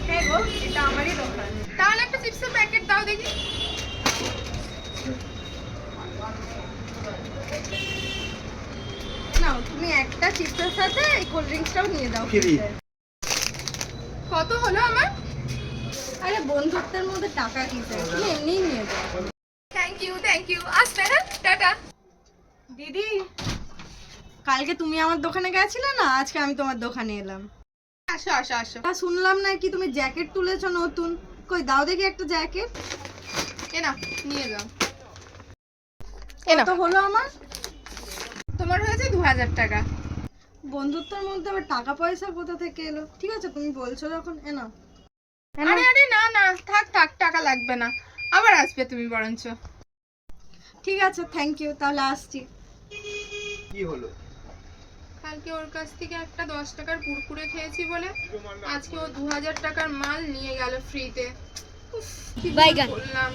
হ্যাঁ গো, এটা আমারই দোকান। তাহলে একটা চিপসের প্যাকেট দাও দেখি। নাও, তুমি একটা চিপসের সাথে এই কোল্ড ড্রিঙ্কসটাও নিয়ে দাও। কত হলো আমার? আরে বন্ধুত্বের মধ্যে টাকা কিসের, তুমি এমনিই নিয়ে যাও। থ্যাংক ইউ আসবে। হ্যাঁ, টাটা। দিদি, কালকে তুমি আমার দোকানে গেছিলে না, আজকে আমি তোমার দোকানে এলাম। আসো আসো আসো। তা শুনলাম নাকি তুমি জ্যাকেট তুলেছো নতুন, কই দাও দেখি একটা জ্যাকেট। এ নাও, নিয়ে যাও। এ নাও। কত হলো আমার? তোমার হয়েছে 2000 টাকা। বন্ধুত্বের মধ্যে আবার টাকা পয়সা কোথা থেকে এলো? ঠিক আছে, তুমি বলছো যখন, এ নাও। আরে আরে না না, থাক থাক, টাকা লাগবে না, আবার আসবে তুমি বরঞ্চ। ঠিক আছে, থ্যাংক ইউ, তাহলে আসছি। কি হলো? কালকে ওর কাছ থেকে একটা 10 টাকার কুরকুরে খেয়েছি বলে আজকে ও 2000 টাকার মাল নিয়ে গেল ফ্রিতে। উফ, কি করলাম।